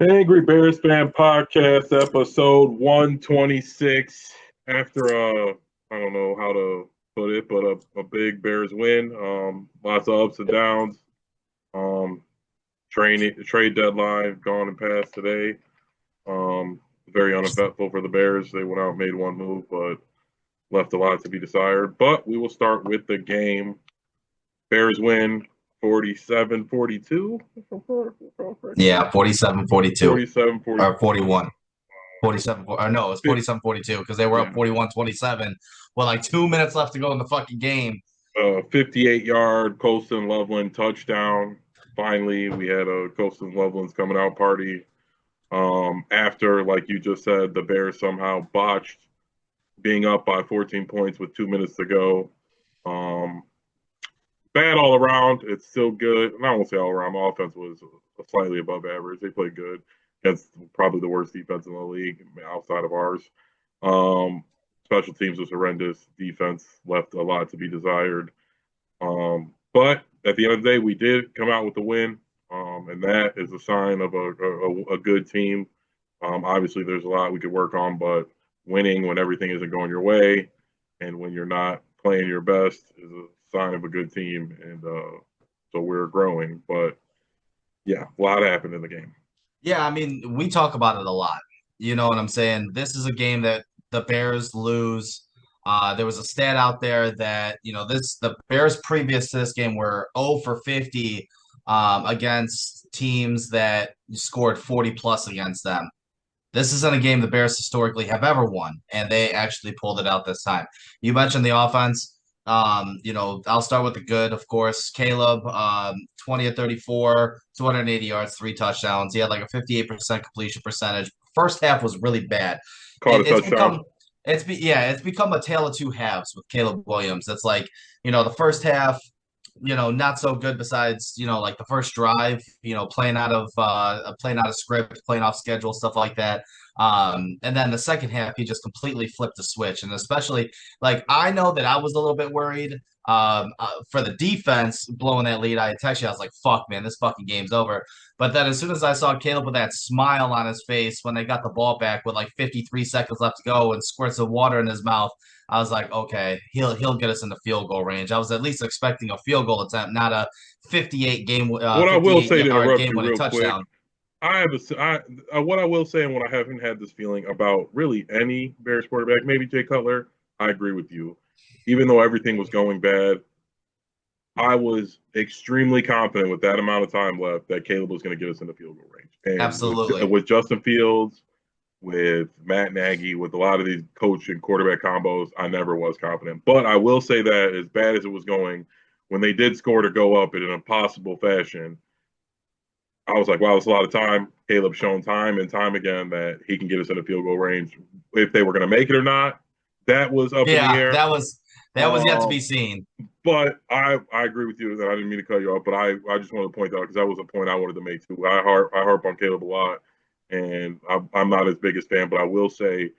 Angry Bears Fan Podcast, episode 126. After I don't know how to put it, but a big Bears win. Lots of ups and downs. Um, trade deadline gone and passed today. Very uneventful for the Bears. They went out and made one move, but left a lot to be desired. But we will start with the game. Bears win 47-42. Yeah, 47-42 47 or 42. 41. 47 or no, it was 47-42 because they were up Yeah. 41-27 with like 2 minutes left to go in the fucking game. 58-yard Colston Loveland touchdown. Finally, we had a Colston Loveland's coming out party. After, like you just said, the Bears somehow botched being up by 14 points with 2 minutes to go. Um, Bad all around. It's still good. And I won't say all around. My offense was slightly above average. They played good. That's probably the worst defense in the league outside of ours. Special teams was horrendous. Defense left a lot to be desired. But at the end of the day, we did come out with a win, and that is a sign of a good team. Obviously, there's a lot we could work on, but winning when everything isn't going your way and when you're not playing your best is a sign of a good team, and so we're growing. But yeah, a lot happened in the game. Yeah, I mean, we talk about it a lot. You know what I'm saying? This is a game that the Bears lose. There was a stat out there that, the Bears previous to this game were 0 for 50 against teams that scored 40 plus against them. This isn't a game the Bears historically have ever won, and they actually pulled it out this time. You mentioned the offense. I'll start with the good, of course. Caleb, 20 of 34, 280 yards, three touchdowns. He had like a 58% completion percentage. First half was really bad. Caught a It's touchdown. become it's become a tale of two halves with Caleb Williams. It's like, the first half, not so good besides, like the first drive, playing out of script, playing off schedule, stuff like that. And then the second half, he just completely flipped the switch. And especially, like, I know that I was a little bit worried for the defense blowing that lead. I texted you, I was like, fuck, man, this fucking game's over. But then as soon as I saw Caleb with that smile on his face when they got the ball back with like 53 seconds left to go and squirts of water in his mouth, I was like, okay, he'll get us in the field goal range. I was at least expecting a field goal attempt, not a What I will 58 say to yard interrupt game you winning real quick, touchdown. I have what I will say, and what I haven't had this feeling about really any Bears quarterback, maybe Jay Cutler. I agree with you. Even though everything was going bad, I was extremely confident with that amount of time left that Caleb was going to get us in the field goal range. And Absolutely. with Justin Fields, with Matt Nagy, with a lot of these coach and quarterback combos, I never was confident. But I will say that as bad as it was going, when they did score to go up in an impossible fashion, I was like, wow, that's a lot of time. Caleb's shown time and time again that he can get us in the field goal range. If they were going to make it or not, that was up in the Yeah, air. that was yet to be Um, seen. but I agree with you that I didn't mean to cut you off, but I just wanted to point out because that was a point I wanted to make too. I harp on Caleb a lot, and I'm not his biggest fan, but I will say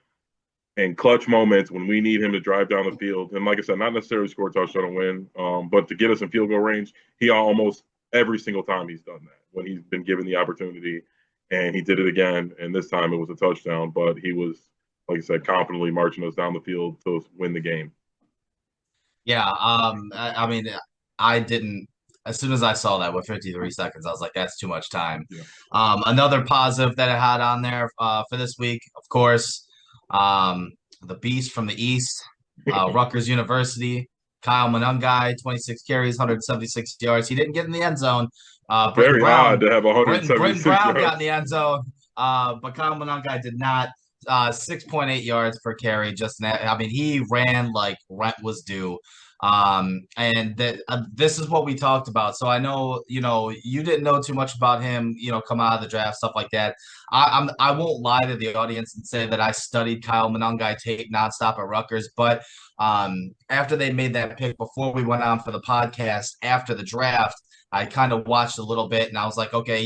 in clutch moments when we need him to drive down the field, and like I said, not necessarily score a touchdown and win, but to get us in field goal range, he almost every single time he's done that when he's been given the opportunity, and he did it again, and this time it was a touchdown, but he was, like I said, confidently marching us down the field to win the game. Yeah, I mean, I didn't. As soon as I saw that with 53 seconds, I was like, that's too much time. Yeah. Another positive that I had on there for this week, of course, um, the beast from the East, Rutgers University, Kyle Manungi, 26 carries, 176 yards. He didn't get in the end zone. Very odd to have Britton 176 Brown got in yards. the end zone, but Kyle Manungi did not. 6.8 yards per carry. I mean, he ran like rent was due. And that this is what we talked about. So I know, you didn't know too much about him, come out of the draft, stuff like that. I won't lie to the audience and say that I studied Kyle Manungi tape nonstop at Rutgers, but after they made that pick before we went on for the podcast after the draft, I kind of watched a little bit and I was like, okay,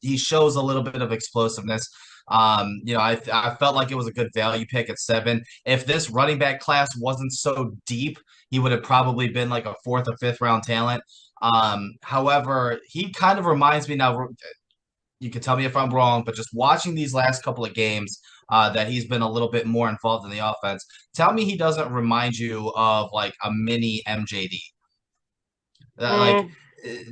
he shows a little bit of explosiveness. I felt like it was a good value pick at 7. If this running back class wasn't so deep, he would have probably been like a fourth or fifth round talent. However, he kind of reminds me now. you can tell me if I'm wrong, but just watching these last couple of games that he's been a little bit more involved in the offense, tell me he doesn't remind you of like a mini MJD. Like Um,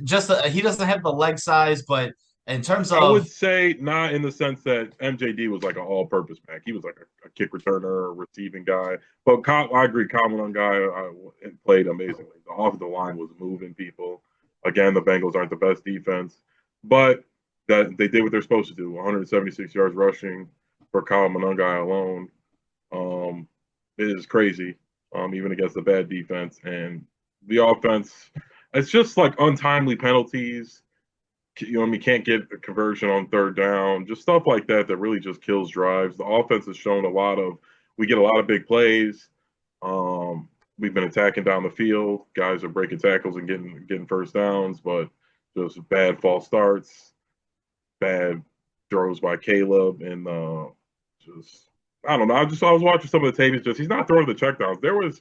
just he doesn't have the leg size, but in terms I of would say not in the sense that MJD was like an all-purpose back. He was like a kick returner, a receiving guy. But I agree, Kyle Manungi played amazingly. The offensive line was moving people. Again, the Bengals aren't the best defense, but that they did what they're supposed to do. 176 yards rushing for Kyle Manungi alone is crazy, even against the bad defense. And the offense, it's just like untimely penalties. Can't get a conversion on third down, just stuff like that that really just kills drives. The offense has shown we get a lot of big plays. We've been attacking down the field. Guys are breaking tackles and getting first downs, but just bad false starts, bad throws by Caleb, and just I don't know. I was watching some of the tape. It's just he's not throwing the checkdowns.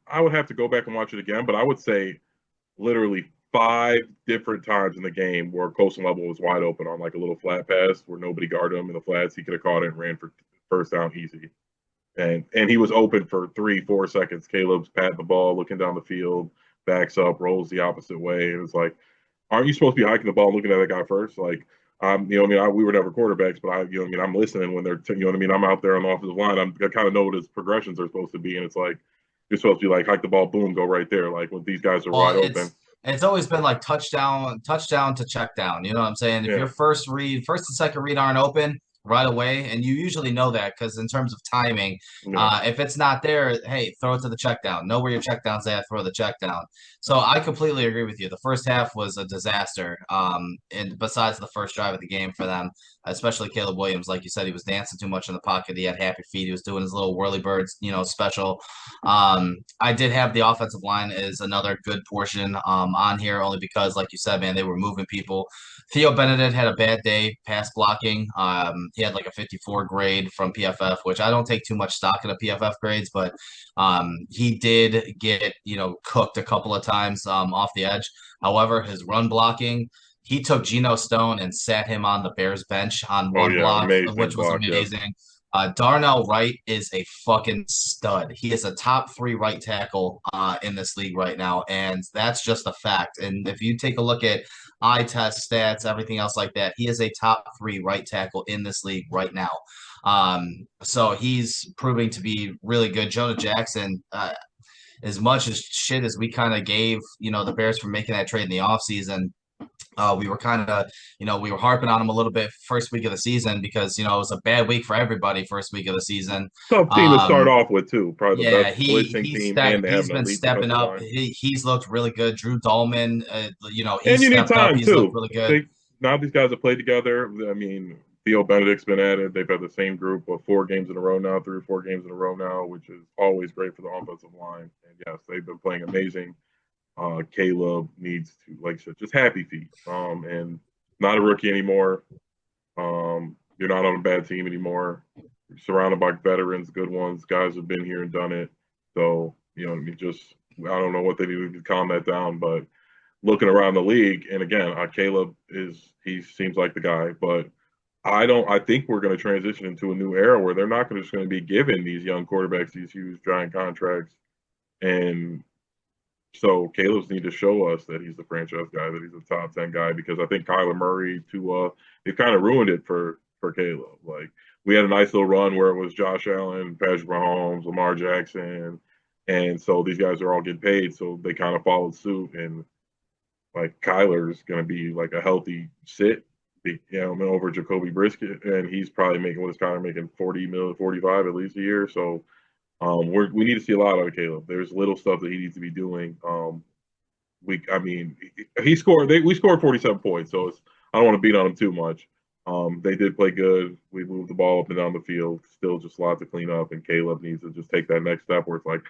I would have to go back and watch it again, but I would say literally 5 different times in the game where Colson Level was wide open on like a little flat pass where nobody guarded him in the flats. He could have caught it and ran for first down easy. And he was open for 3-4 seconds. Caleb's patting the ball, looking down the field, backs up, rolls the opposite way, and it's like, aren't you supposed to be hiking the ball, and looking at that guy first? Like, we were never quarterbacks, but I'm listening when they're, I'm out there on the offensive line. I kind of know what his progressions are supposed to be, and it's like you're supposed to be like hike the ball, boom, go right there. Like when these guys are well, wide open. it's always been like touchdown to check down. You know what I'm saying? If Yeah. your first and second read aren't open right away, and you usually know that because in terms of timing, Yeah. if it's not there, hey, throw it to the check down. Know where your check down's at, throw the check down. So I completely agree with you. The first half was a disaster. And besides the first drive of the game for them, especially Caleb Williams, like you said, he was dancing too much in the pocket. He had happy feet. He was doing his little whirly birds, special. I did have the offensive line as another good portion on here, only because, like you said, man, they were moving people. Theo Benedict had a bad day pass blocking. He had like a 54 grade from PFF, which I don't take too much stock in the PFF grades, but he did get cooked a couple of times off the edge. However, his run blocking, he took Geno Stone and sat him on the Bears bench on Oh one yeah, block, amazing which was block. Yeah. amazing. Darnell Wright is a fucking stud. He is a top 3 right tackle in this league right now, and that's just a fact. And if you take a look at eye test stats, everything else like that, he is a top 3 right tackle in this league right now. So he's proving to be really good. Jonah Jackson, as much as shit as we kind of gave, the Bears for making that trade in the offseason, we were kind of, we were harping on him a little bit first week of the season because, it was a bad week for everybody first week of the season. Tough team to start off with too. Probably the Yeah, best blitzing team, and they have he's an been elite stepping defensive up. line. He's looked really good. Drew Dahlman, And he's you need stepped up. time He's looked too. really good. Now these guys have played together. I mean, Theo Benedict's been at it. They've had the same group of 4 games in a row now, 3 or 4 games in a row now, which is always great for the offensive line. And yes, they've been playing amazing. Caleb needs to, like I said, just happy feet. And not a rookie anymore. You're not on a bad team anymore. You're surrounded by veterans, good ones, guys who've been here and done it. So, I don't know what they do to calm that down, but looking around the league, and again, Caleb he seems like the guy, but I think we're going to transition into a new era where they're not just going to be giving these young quarterbacks these huge giant contracts. And so Caleb's need to show us that he's the franchise guy, that he's a top 10 guy, because I think Kyler Murray it kind of ruined it for Caleb. Like we had a nice little run where it was Josh Allen, Patrick Mahomes, Lamar Jackson, and so these guys are all getting paid, so they kind of followed suit. And like Kyler's going to be like a healthy sit, over Jacoby Brisket, and he's probably making 40 million, 45 at least a year. So we need to see a lot out of Caleb. There's little stuff that he needs to be doing. We scored 47 points, so I don't want to beat on him too much. They did play good. We moved the ball up and down the field. Still just a lot to clean up, and Caleb needs to just take that next step where it's like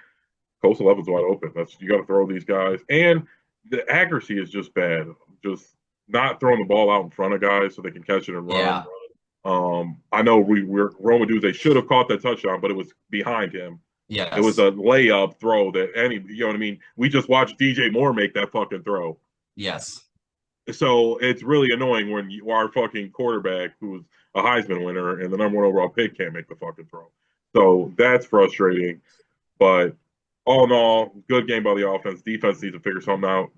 Coast 11's wide open. You got to throw these guys, and the accuracy is just bad. Just not throwing the ball out in front of guys so they can catch it and run. Yeah. I know Roma Dudes, they should have caught that touchdown, but it was behind him. Yes. It was a layup throw that you know what I mean? We just watched DJ Moore make that fucking throw. Yes. So it's really annoying when our fucking quarterback, who's a Heisman winner and the number one overall pick, can't make the fucking throw. So that's frustrating. But all in all, good game by the offense. Defense needs to figure something out.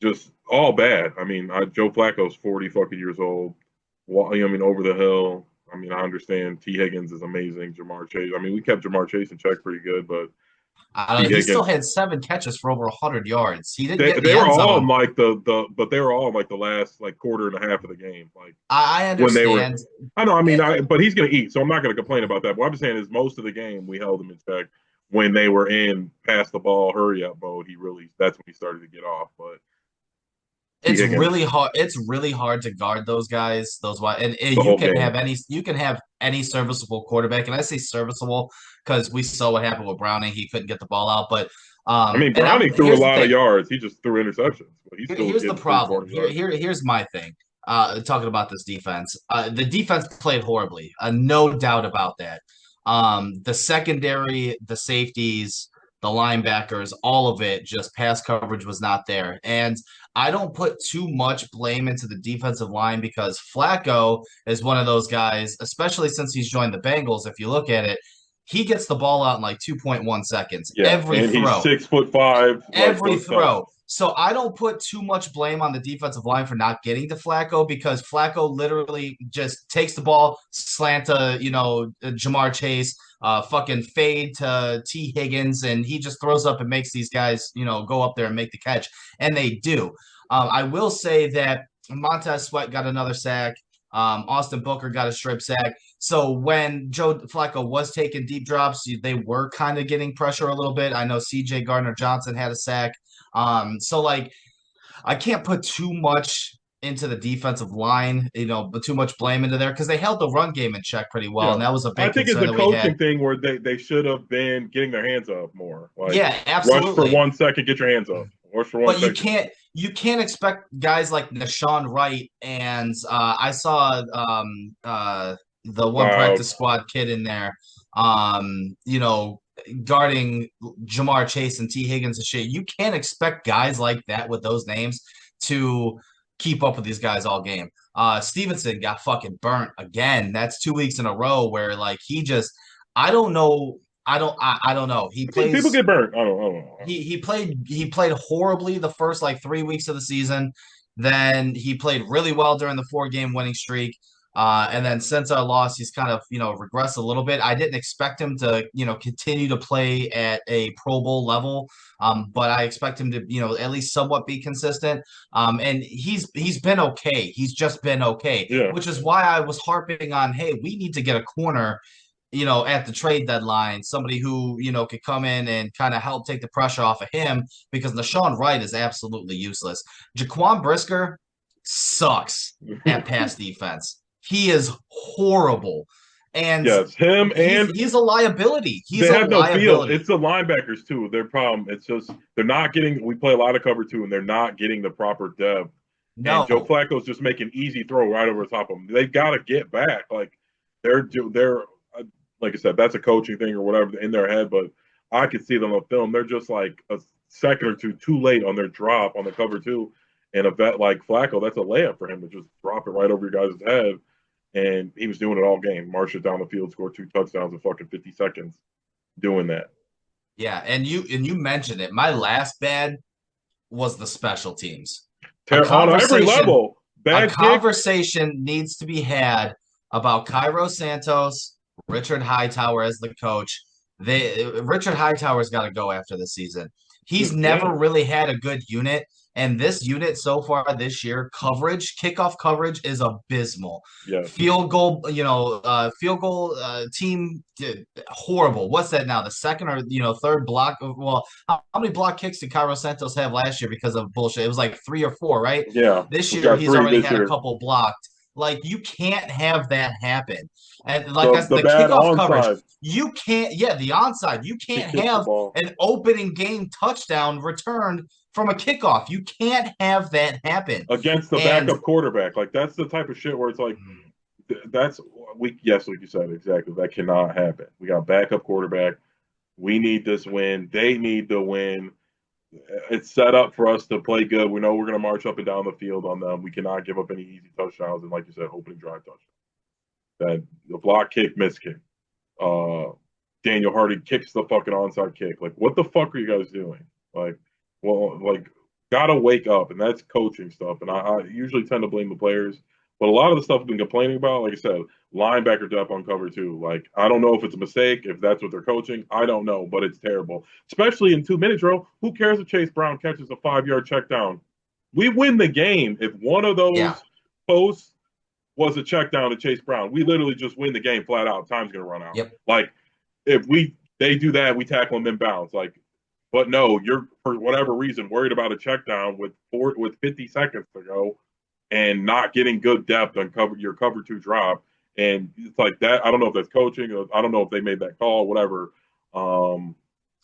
Just all bad. I mean, Joe Flacco's 40 fucking years old. I mean, over the hill. I mean, I understand T. Higgins is amazing. Jamar Chase. I mean, we kept Jamar Chase in check pretty good, but T. He still Higgins. had 7 catches for over 100 yards. He didn't They, get in they the were end all in zone. like but they were all in like the last like quarter and a half of the game. Like I when they were, understand. I know, I mean, Eh, but he's going to eat, so I'm not going to complain about that. What I'm just saying is most of the game we held him in check. When they were in pass the ball, hurry up mode, that's when he started to get off. But T. It's Higgins really hard. It's really hard to guard those guys. Those wide, and the whole game. you can have any serviceable quarterback, and I say serviceable because we saw what happened with Browning. He couldn't get the ball out, but I mean, and I'm Browning threw a here's the lot of thing. yards. He just threw interceptions, but he's still Here's the getting three, problem. 400 yards. Here's my thing. Talking about this defense, the defense played horribly. No doubt about that. The secondary, the safeties, the linebackers, all of it, just pass coverage was not there. And I don't put too much blame into the defensive line because Flacco is one of those guys, especially since he's joined the Bengals. If you look at it, he gets the ball out in like 2.1 seconds Yeah, every and he's throw. 6'5", like Every so tough. throw. So I don't put too much blame on the defensive line for not getting to Flacco because Flacco literally just takes the ball, slant to, Jamar Chase, fucking fade to T. Higgins, and he just throws up and makes these guys, go up there and make the catch. And they do. I will say that Montez Sweat got another sack. Austin Booker got a strip sack. So when Joe Flacco was taking deep drops, they were kind of getting pressure a little bit. I know CJ Gardner-Johnson had a sack. So like I can't put too much into the defensive line, but too much blame into there because they held the run game in check pretty well, Yeah, and that was a I big think it's concern a that we had. coaching thing where they should have been getting their hands up more. Like Yeah, rush for absolutely. 1 second, get your hands up. Rush for one But second. you can't expect guys like Nashawn Wright and I saw the one Wow. practice squad kid in there, guarding Jamar Chase and T. Higgins and shit. You can't expect guys like that with those names to keep up with these guys all game. Stevenson got fucking burnt again. That's 2 weeks in a row where like he just I don't know. I don't know. He I mean, people plays get burnt. I don't know. he played horribly the first like 3 weeks of the season. Then he played really well during the 4 game winning streak. And then since our loss, he's kind of regressed a little bit. I didn't expect him to continue to play at a Pro Bowl level, but I expect him to at least somewhat be consistent. And he's been okay. He's just been okay, Yeah, which is why I was harping on, hey, we need to get a corner at the trade deadline, somebody who, could come in and kind of help take the pressure off of him because Nashawn Wright is absolutely useless. Jaquan Brisker sucks at pass defense. He is horrible. And yes, him he's and he's a liability. they He's a have no feel. liability. It's the linebackers too. Their problem. It's just they're not getting. We play a lot of cover two, and they're not getting the proper depth. And Joe No. Flacco's just making easy throw right over the top of them. They've got to get back. Like they're like I said, that's a coaching thing or whatever in their head. But I could see them on film. They're just like a second or two too late on their drop on the cover two. And a vet like Flacco, that's a layup for him to just drop it right over your guys' head. And he was doing it all game. Marched it down the field, scored 2 touchdowns in fucking 50 seconds doing that. Yeah, and you mentioned it. My last bad was the special teams. A On every conversation level, a bad kick. conversation needs to be had about Cairo Santos, Richard Hightower as the coach. Richard Hightower's got to go after the season. He's never really had a good unit, and this unit so far this year, kickoff coverage is abysmal. Yeah. Field goal team horrible. What's that now? The second or third block? Well, how many block kicks did Cairo Santos have last year because of bullshit? It was like 3 or 4, right? Yeah. This We year got he's three already this had a year. couple blocked. Like you can't have that happen. And The the bad kickoff coverage, onside. you can't. Yeah, the onside, you He can't kicks the have ball an opening game touchdown returned from a kickoff. You can't have that happen. against the And backup quarterback. Like that's the type of shit where it's like that's yes, like you said, exactly. That cannot happen. We got backup quarterback. We need this win. They need the win. it's set up for us to play good. We know we're going to march up and down the field on them. We cannot give up any easy touchdowns. And like you said, opening drive touchdown. That the block kick, miss kick. Daniel Hardy kicks the fucking onside kick. Like, what the fuck are you guys doing? Like, well, like, gotta wake up. And that's coaching stuff. And I usually tend to blame the players. But a lot of the stuff I've been complaining about, like I said, linebacker depth on cover two. Like, I don't know if it's a mistake, if that's what they're coaching. I don't know, but it's terrible. Especially in 2 minute drill. Who cares if Chase Brown catches a 5 yard check down? We win the game if one of those posts was a check down to Chase Brown. We literally just win the game flat out. Time's gonna run out. Yep. Like, if they do that, we tackle them inbounds. Like, but no, you're for whatever reason worried about a check down with 50 seconds to go and not getting good depth on your cover two drop. And it's like that. I don't know if that's coaching. I don't know if they made that call, whatever. And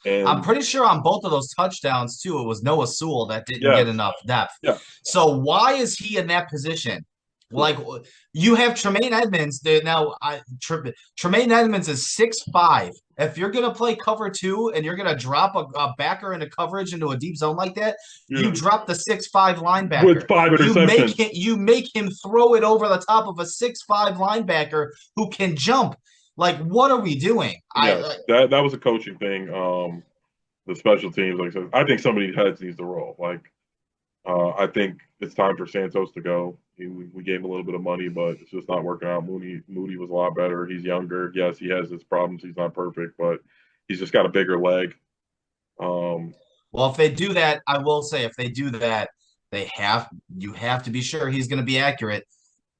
I'm pretty sure on both of those touchdowns too, it was Noah Sewell that didn't get enough depth. Yeah. So why is he in that position? Like, you have Tremaine Edmonds there now. Tremaine Edmonds is 6'5". If you're gonna play cover two and you're gonna drop a backer into coverage into a deep zone like that, you drop the 6'5" linebacker with 5 interceptions. You make him throw it over the top of a 6'5" linebacker who can jump. Like, what are we doing? That was a coaching thing. The special teams, like I said, I think somebody heads needs to roll. Like, I think it's time for Santos to go. We gave him a little bit of money, but it's just not working out. Moody was a lot better. He's younger. Yes, he has his problems. He's not perfect, but he's just got a bigger leg. Well, if they do that, I will say, if they do that, you have to be sure he's going to be accurate.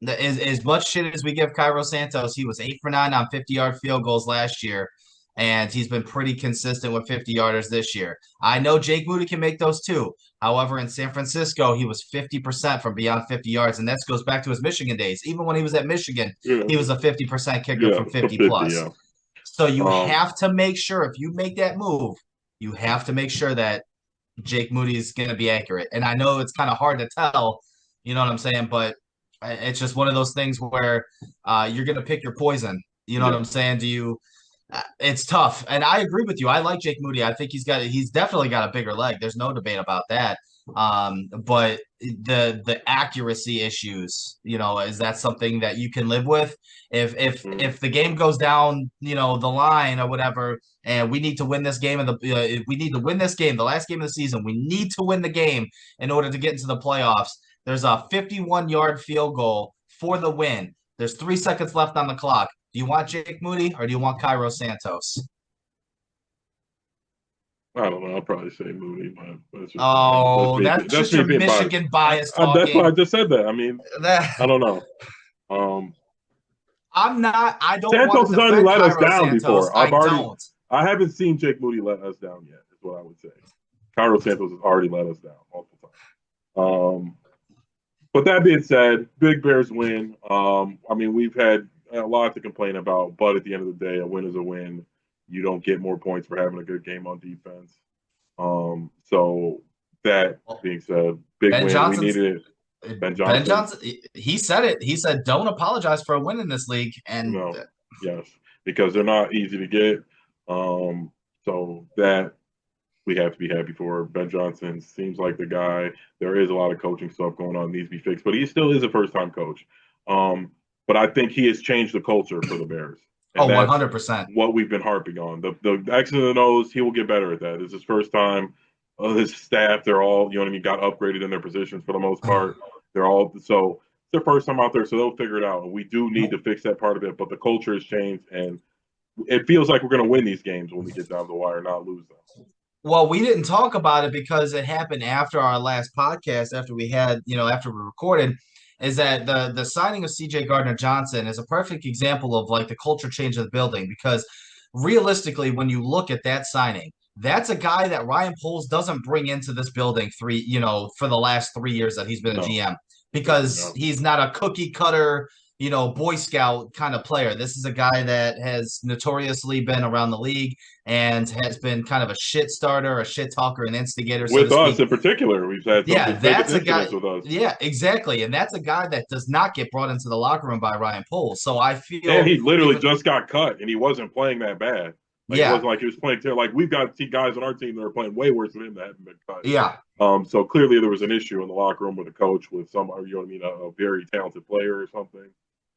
As much shit as we give Cairo Santos, he was 8 for 9 on 50-yard field goals last year, and he's been pretty consistent with 50-yarders this year. I know Jake Moody can make those too. However, in San Francisco, he was 50% from beyond 50 yards, and that goes back to his Michigan days. Even when he was at Michigan, he was a 50% kicker from 50 plus. Yeah. So you have to make sure, if you make that move, you have to make sure that Jake Moody is going to be accurate. And I know it's kind of hard to tell, you know what I'm saying, but it's just one of those things where you're going to pick your poison. You know what I'm saying? It's tough. And I agree with you. I like Jake Moody. I think he's definitely got a bigger leg. There's no debate about that. But the accuracy issues, is that something that you can live with? If the game goes down, the line or whatever, and we need to win this game, we need to win this game, the last game of the season, we need to win the game in order to get into the playoffs. There's a 51-yard field goal for the win. There's 3 seconds left on the clock. Do you want Jake Moody or do you want Cairo Santos? I don't know. I'll probably say Moody. That's just your Michigan bias talking. That's why I just said that. I mean, I don't know. I don't. Santos has already let us down before. I haven't seen Jake Moody let us down yet. Is what I would say. Cairo Santos has already let us down multiple times. But that being said, Big Bears win. I mean, we've had a lot to complain about, but at the end of the day, a win is a win. You don't get more points for having a good game on defense. So that being said, big win. We needed it. Ben Johnson, he said it. He said, "Don't apologize for a win in this league." And yes, because they're not easy to get. So that we have to be happy for. Ben Johnson seems like the guy. There is a lot of coaching stuff going on, needs to be fixed, but he still is a first-time coach. But I think he has changed the culture for the Bears. 100%. What we've been harping on. The X and the O's, he will get better at that. It's his first time. His staff, they're all, got upgraded in their positions for the most part. They're all, so it's their first time out there, so they'll figure it out. And we do need to fix that part of it, but the culture has changed, and it feels like we're going to win these games when we get down the wire, not lose them. Well, we didn't talk about it because it happened after our last podcast, after we had, after we recorded, is that the signing of CJ Gardner-Johnson is a perfect example of like the culture change of the building, because realistically, when you look at that signing, that's a guy that Ryan Poles doesn't bring into this building for the last 3 years that he's been a GM, because he's not a cookie cutter, Boy Scout kind of player. This is a guy that has notoriously been around the league and has been kind of a shit starter, a shit talker, an instigator. With us in particular, we've had that's a guy with us. Yeah, exactly. And that's a guy that does not get brought into the locker room by Ryan Poles. So I feel, and he literally just got cut, and he wasn't playing that bad. Like it Yeah, wasn't like he was playing like we've got guys on our team that are playing way worse than him that haven't been cut. yeah. So clearly there was an issue in the locker room with the coach with some, you know what I mean, a very talented player or something.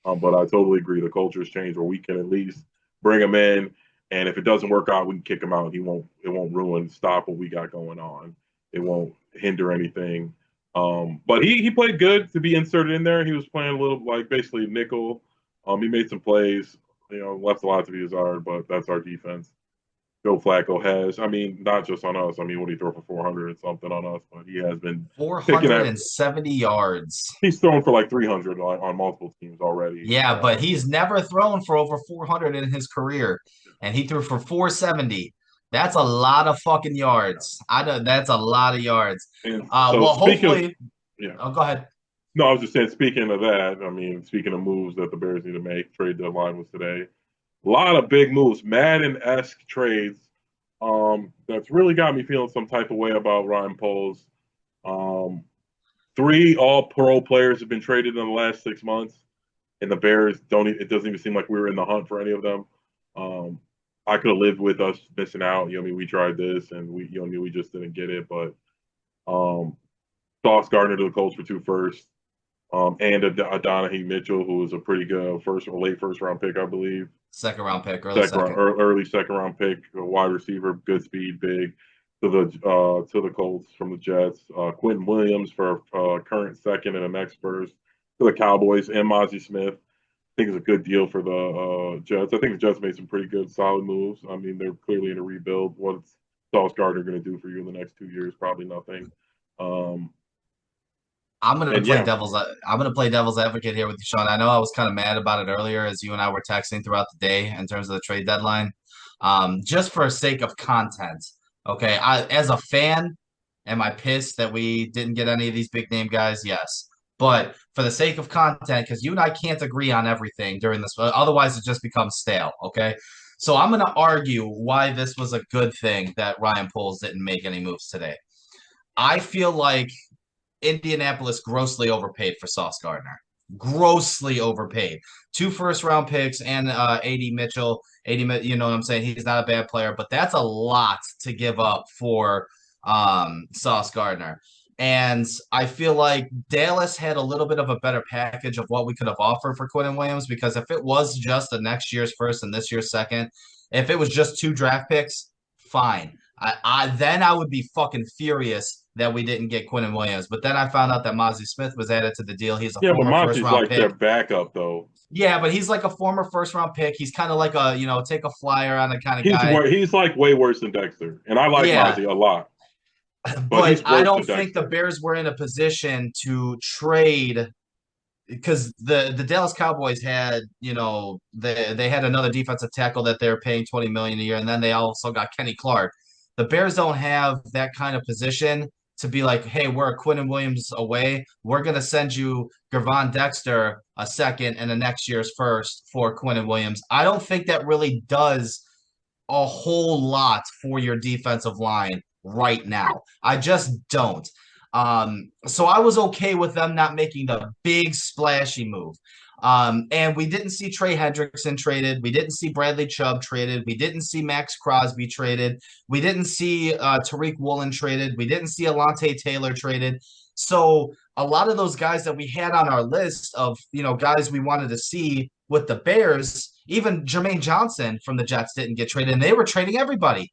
But I totally agree. The culture has changed where we can at least bring him in, and if it doesn't work out, we can kick him out. It won't ruin, stop what we got going on. It won't hinder anything. But he played good to be inserted in there. He was playing a little like basically nickel. He made some plays. You know, left a lot to be desired, but that's our defense. Joe Flacco has, I mean, not just on us. I mean, what did he throw for 400 and something on us? But he has been picking at. 470 yards. He's thrown for like 300 on multiple teams already. Yeah, but he's never thrown for over 400 in his career, and he threw for 470. That's a lot of fucking yards. I know that's a lot of yards. And so Well, speaking of, hopefully, yeah, oh, go ahead. no, I was just saying. Speaking of that, I mean, speaking of moves that the Bears need to make, trade deadline was today. A lot of big moves, Madden-esque trades. That's really got me feeling some type of way about Ryan Poles. Um, three All-Pro players have been traded in the last 6 months, and the Bears don't. It doesn't even seem like we were in the hunt for any of them. Um, I could have lived with us missing out. You know, I mean, we tried this, and we just didn't get it. But Sauce Gardner to the Colts for 2 firsts, and a Donahue Mitchell, who was a pretty good late first round pick, I believe. Second round pick, early second. Early second round pick, a wide receiver, good speed, big to the Colts from the Jets. Quentin Williams for current second and the next first to the Cowboys, and Mozzie Smith. I think it's a good deal for the Jets. I think the Jets made some pretty good, solid moves. I mean, they're clearly in a rebuild. What's Sauce Gardner going to do for you in the next 2 years? Probably nothing. I'm gonna play Yeah, devil's. I'm gonna play devil's advocate here with you, Sean. I know I was kind of mad about it earlier, as you and I were texting throughout the day in terms of the trade deadline. Just for sake of content, okay. As a fan, am I pissed that we didn't get any of these big name guys? Yes. But for the sake of content, because you and I can't agree on everything during this, otherwise it just becomes stale. Okay. So I'm gonna argue why this was a good thing that Ryan Poles didn't make any moves today. I feel like Indianapolis grossly overpaid for Sauce Gardner. Grossly overpaid. 2 first-round picks and AD Mitchell. AD, you know what I'm saying? He's not a bad player, but that's a lot to give up for Sauce Gardner. And I feel like Dallas had a little bit of a better package of what we could have offered for Quentin Williams, because if it was just the next year's first and this year's second, if it was just 2 draft picks, fine. Then I would be fucking furious that we didn't get Quentin Williams. But then I found out that Mozzie Smith was added to the deal. He's a yeah, but former first Mozzie's round like their pick. backup though. Yeah, but he's like a former first round pick. He's kind of like a, take a flyer on the kind of guy. He's like way worse than Dexter, and I like Yeah, Mozzie a lot, but but he's I worse don't than think the Dexter. Bears were in a position to trade, because the Dallas Cowboys had, they had another defensive tackle that they're paying 20 million a year, and then they also got Kenny Clark. The Bears don't have that kind of position to be like, hey, we're a Quentin Williams away. We're gonna send you Gervon Dexter a second and the next year's first for Quentin Williams. I don't think that really does a whole lot for your defensive line right now. I just don't. So I was okay with them not making the big splashy move. And we didn't see Trey Hendrickson traded. We didn't see Bradley Chubb traded. We didn't see Max Crosby traded. We didn't see Tariq Woolen traded. We didn't see Alontae Taylor traded. So a lot of those guys that we had on our list of, guys we wanted to see with the Bears, even Jermaine Johnson from the Jets didn't get traded, and they were trading everybody.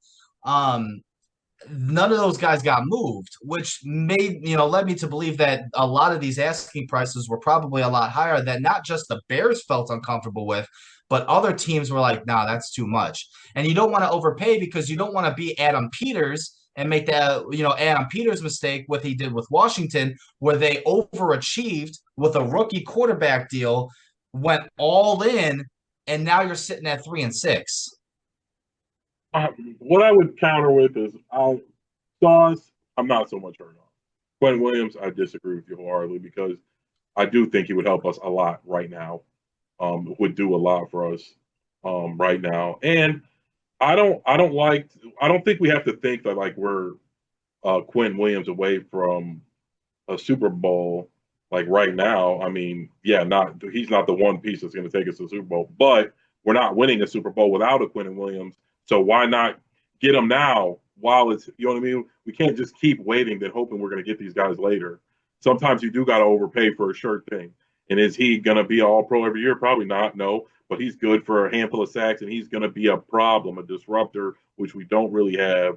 None of those guys got moved, which led me to believe that a lot of these asking prices were probably a lot higher, that not just the Bears felt uncomfortable with, but other teams were like, nah, that's too much. And you don't want to overpay, because you don't want to be Adam Peters and make that, Adam Peters mistake, what he did with Washington, where they overachieved with a rookie quarterback deal, went all in, and now you're sitting at 3-6. What I would counter with is Sauce, I'm not so much hurt on. Quentin Williams, I disagree with you wholeheartedly, because I do think he would help us a lot right now. Would do a lot for us right now. And I don't think we have to think that like we're Quentin Williams away from a Super Bowl like right now. I mean, yeah, he's not the one piece that's going to take us to the Super Bowl, but we're not winning a Super Bowl without a Quentin Williams. So why not get them now while it's, you know what I mean? We can't just keep waiting and hoping we're going to get these guys later. Sometimes you do got to overpay for a sure thing. And is he going to be all pro every year? Probably not. No, but he's good for a handful of sacks, and he's going to be a problem, a disruptor, which we don't really have.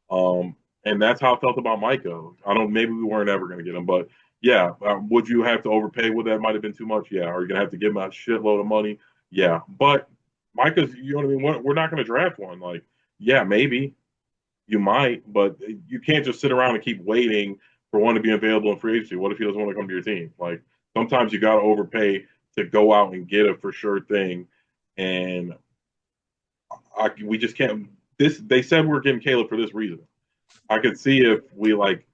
And that's how I felt about Micah. I don't. Maybe we weren't ever going to get him, but yeah, would you have to overpay? Would that might have been too much? Yeah. Are you going to have to give him a shitload of money? Yeah. But Micah's, you know what I mean? We're not going to draft one. Like, yeah, maybe you might, but you can't just sit around and keep waiting for one to be available in free agency. What if he doesn't want to come to your team? Like, sometimes you got to overpay to go out and get a for sure thing. And we just can't. They said we are getting Caleb for this reason. I could see if we like,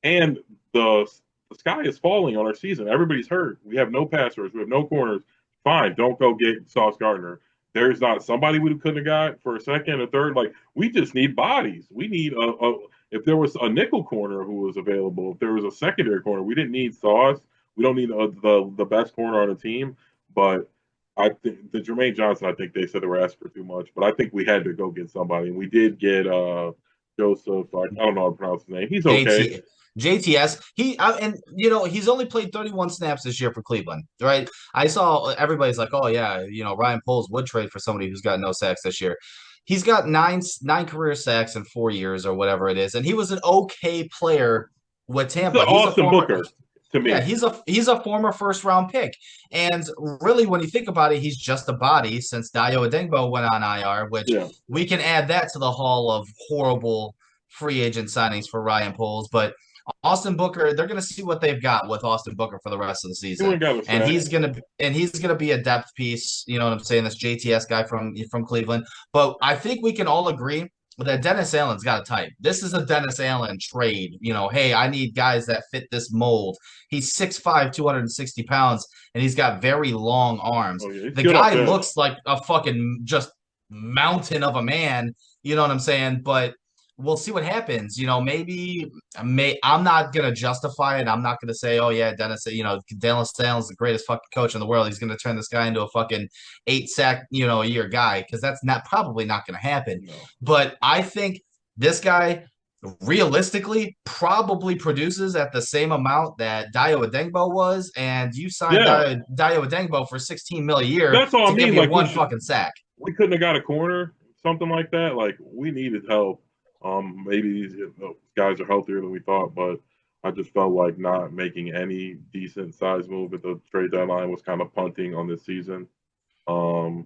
and the sky is falling on our season. Everybody's hurt. We have no passers. We have no corners. Fine, don't go get Sauce Gardner. There's not somebody we couldn't have got for a second, a third. Like, we just need bodies. We need if there was a nickel corner who was available, if there was a secondary corner, we didn't need Sauce. We don't need the best corner on the team. But I think the Jermaine Johnson, I think they said they were asking for too much. But I think we had to go get somebody, and we did get Joseph. I don't know how to pronounce his name. He's okay. JTS. And he's only played 31 snaps this year for Cleveland, right? I saw everybody's like, oh yeah, Ryan Poles would trade for somebody who's got no sacks this year. He's got nine career sacks in 4 years or whatever it is, and he was an okay player with Tampa. He's Austin Booker to me. Yeah, he's a former first round pick, and really, when you think about it, he's just a body since Dayo Adengbo went on IR, which we can add that to the hall of horrible free agent signings for Ryan Poles, but. Austin Booker, they're going to see what they've got with Austin Booker for the rest of the season, and he's going to be a depth piece. You know what I'm saying? This JTS guy from Cleveland, but I think we can all agree that Dennis Allen's got a type. This is a Dennis Allen trade. Hey, I need guys that fit this mold. He's 6'5", 260 pounds, and he's got very long arms. Oh, yeah, the guy looks like a fucking just mountain of a man. You know what I'm saying? But we'll see what happens. Maybe I'm not gonna justify it. I'm not gonna say, oh yeah, Dennis Allen's the greatest fucking coach in the world. He's gonna turn this guy into a fucking 8-sack, a year guy, because that's probably not gonna happen. No. But I think this guy realistically probably produces at the same amount that Dayo Adengbo was, and you signed Dayo Adengbo for $16 million a year. That's all I mean. Like one fucking sack. We couldn't have got a corner, something like that. Like, we needed help. Maybe these guys are healthier than we thought, but I just felt like not making any decent size move at the trade deadline was kind of punting on this season. And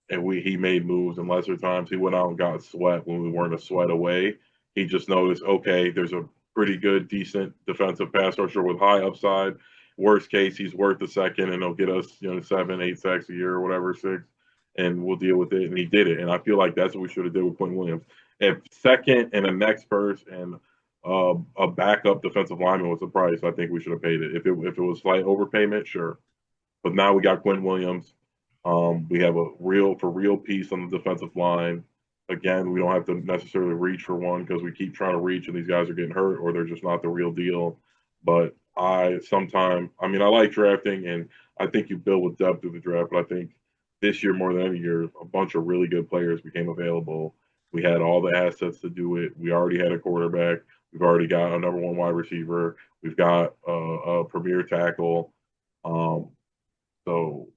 he made moves in lesser times. He went out and got sweat when we weren't a sweat away. He just noticed, okay, there's a pretty good, decent defensive pass rusher with high upside. Worst case, he's worth a second, and he'll get us 7, 8 sacks a year or whatever, 6, and we'll deal with it. And he did it. And I feel like that's what we should have did with Quentin Williams. If second and a next first and a backup defensive lineman was the price, I think we should have paid it. If it was slight overpayment, sure. But now we got Quentin Williams. We have a real piece on the defensive line. Again, we don't have to necessarily reach for one because we keep trying to reach and these guys are getting hurt or they're just not the real deal. But I like drafting, and I think you build with depth through the draft. But I think this year more than any year, a bunch of really good players became available. We had all the assets to do it. We already had a quarterback. We've already got a number one wide receiver. We've got a premier tackle. So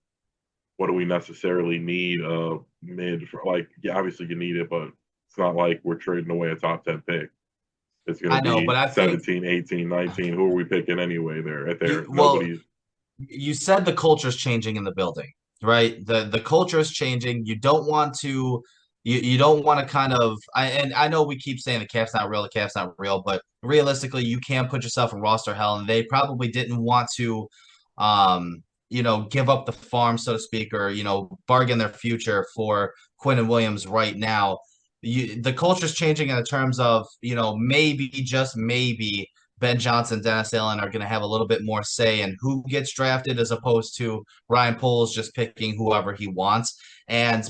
what do we necessarily need mid? Obviously you need it, but it's not like we're trading away a top 10 pick. It's going to be 17, 18, 19. Who are we picking anyway there? You said the culture's changing in the building, right? The culture is changing. You don't want to You don't want to kind of I know we keep saying the cap's not real, but realistically you can't put yourself in roster hell, and they probably didn't want to give up the farm, so to speak, or bargain their future for Quentin Williams right now. The culture's changing in the terms of maybe, just maybe, Ben Johnson, Dennis Allen are going to have a little bit more say in who gets drafted, as opposed to Ryan Poles just picking whoever he wants. And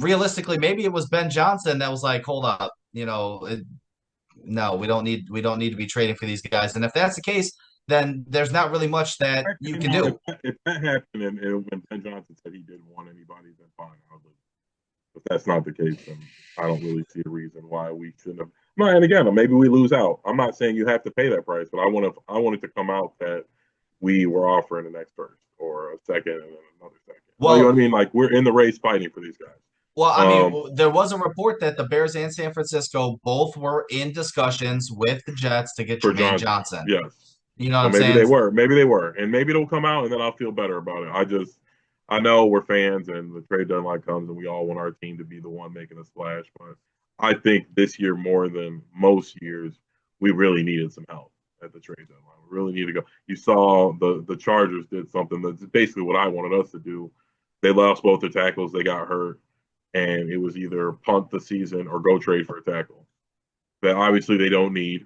realistically, maybe it was Ben Johnson that was like, hold up, no, we don't need to be trading for these guys. And if that's the case, then there's not really much that you can do. If that happened and when Ben Johnson said he didn't want anybody, then fine, I'll do it. If that's not the case, then I don't really see a reason why we shouldn't have. No, and again, maybe we lose out. I'm not saying you have to pay that price, but I want it to come out that we were offering the next first or a second and then another second. Like, you know what I Well, mean? Like we're in the race fighting for these guys. I mean, Um, there was a report that the Bears and San Francisco both were in discussions with the Jets to get for Jermaine Johnson, Johnson. yes. You know what So I'm saying? maybe they were, and maybe it'll come out, and then I'll feel better about it. I know we're fans, and the trade deadline comes, and we all want our team to be the one making a splash. But I think this year more than most years, we really needed some help at the trade deadline. We really need to go. You saw the Chargers did something that's basically what I wanted us to do. They lost both their tackles, they got hurt, and it was either punt the season or go trade for a tackle. That obviously they don't need